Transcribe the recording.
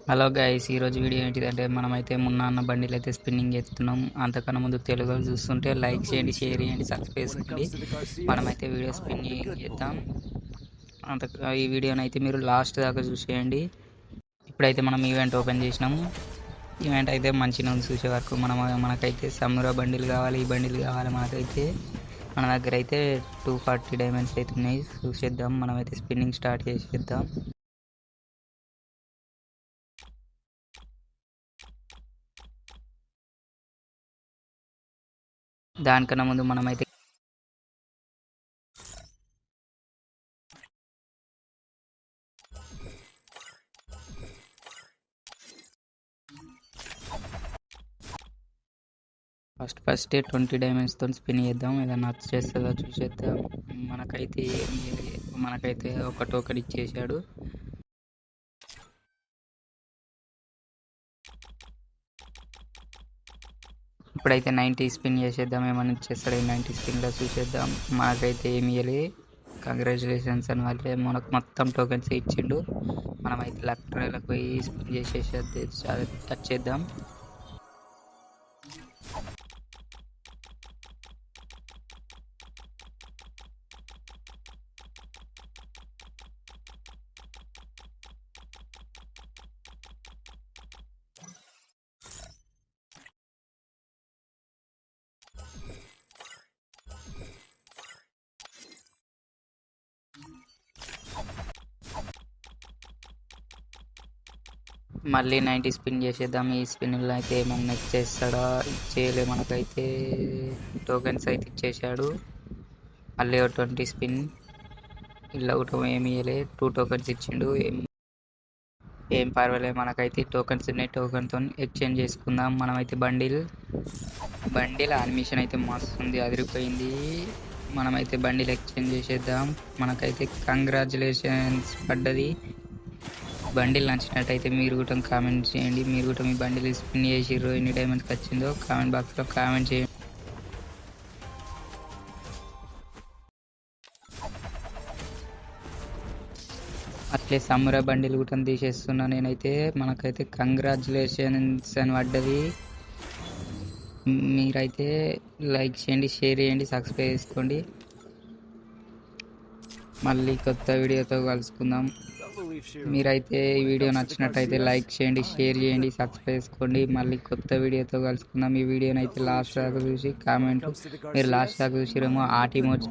Hello guys, ఈరోజు video ఏంటిదంటే మనమైతే మున్న బండిలు అయితే స్పిన్నింగ్ చేస్తున్నాం. అంతకన్నా ముందు తెలుగులో చూస్తుంటే లైక్ చేయండి, షేర్ చేయండి, సబ్స్క్రైబ్ చేసుకోండి. మనమైతే వీడియో స్పిన్నింగ్ చేద్దాం. ఈ వీడియోని అయితే మీరు లాస్ట్ దాకా చూసేయండి. ఇప్పుడైతే మనం ఈవెంట్ ఓపెన్ చేసినాము. ఈవెంట్ అయితే మంచిగా ఉంది. చూసే వరకు మనకైతే సమురా బండిలు కావాలి, ఈ బండిలు కావాలి. మన దగ్గర అయితే 240 డైమండ్స్ అయితే ఉన్నాయి. చూసేద్దాం. మనమైతే స్పిన్నింగ్ స్టార్ట్ చేసేద్దాం. దానికన్నా ముందు మనమైతే ఫస్ట్ 20 డైమండ్స్తో స్పిన్ చేద్దాం. ఏదన్నా వచ్చేస్తుందో చూసేద్దాం. మనకైతే ఒక టోకెన్ ఇచ్చేసాడు. ఇప్పుడైతే 90 స్పిన్ చేసేద్దాం. ఏమన్నా ఇచ్చేస్తాడు 90 స్పిన్లో చూసేద్దాం. మనకైతే ఏమి ఇవ్వలే. కంగ్రాచులేషన్స్ అని వాళ్ళే మనకు మొత్తం టోకెన్స్ ఇచ్చిండు. మనమైతే లెక్కలకు పోయి స్పిన్ వచ్చేద్దాం. మళ్ళీ 90 స్పిన్ చేసేద్దాం. ఈ స్పిన్లో అయితే ఏమన్నా ఇచ్చేస్తాడా? ఇచ్చేయలే. మనకైతే టోకెన్స్ అయితే ఇచ్చేసాడు. మళ్ళీ 20 స్పిన్. ఇలా ఒకటి ఏమి ఇవ్వలే. 2 టోకెన్స్ ఇచ్చిండు. ఏం పర్వాలేదు. మనకైతే టోకెన్స్ ఉన్నాయి. టోకెన్తో ఎక్స్చేంజ్ చేసుకుందాం. మనమైతే బండిల్ అడ్మిషన్ అయితే మస్తు ఉంది, అదిరిపోయింది. మనమైతే బండిల్ ఎక్స్చేంజ్ చేసేద్దాం. మనకైతే కంగ్రాచులేషన్స్ పడ్డది. బండిల్ నచ్చినట్టయితే మీరు కూడా కామెంట్ చేయండి. మీరు కూడా మీ బండిల్ స్పిన్ చేసిర్రు, ఎన్ని డైమండ్స్కి వచ్చిందో కామెంట్ బాక్స్లో కామెంట్ చేయండి. అట్లే సమురా బండిల్ కూడా తీసేస్తున్నా నేనైతే. మనకైతే కంగ్రాచులేషన్స్ అని పడ్డది. మీరైతే లైక్ చేయండి, షేర్ చేయండి, సబ్స్క్రైబ్ చేసుకోండి. మళ్ళీ కొత్త వీడియోతో కలుసుకుందాం. మీరైతే ఈ వీడియో నచ్చినట్టయితే లైక్ చేయండి, షేర్ చేయండి, సబ్స్క్రైబ్ చేసుకోండి. మళ్ళీ కొత్త వీడియోతో కలుసుకుందాం. ఈ వీడియోని అయితే లాస్ట్ దాకా చూసి కామెంట్, మీరు లాస్ట్ దాకా చూసిరేమో ఆ టీమోజ్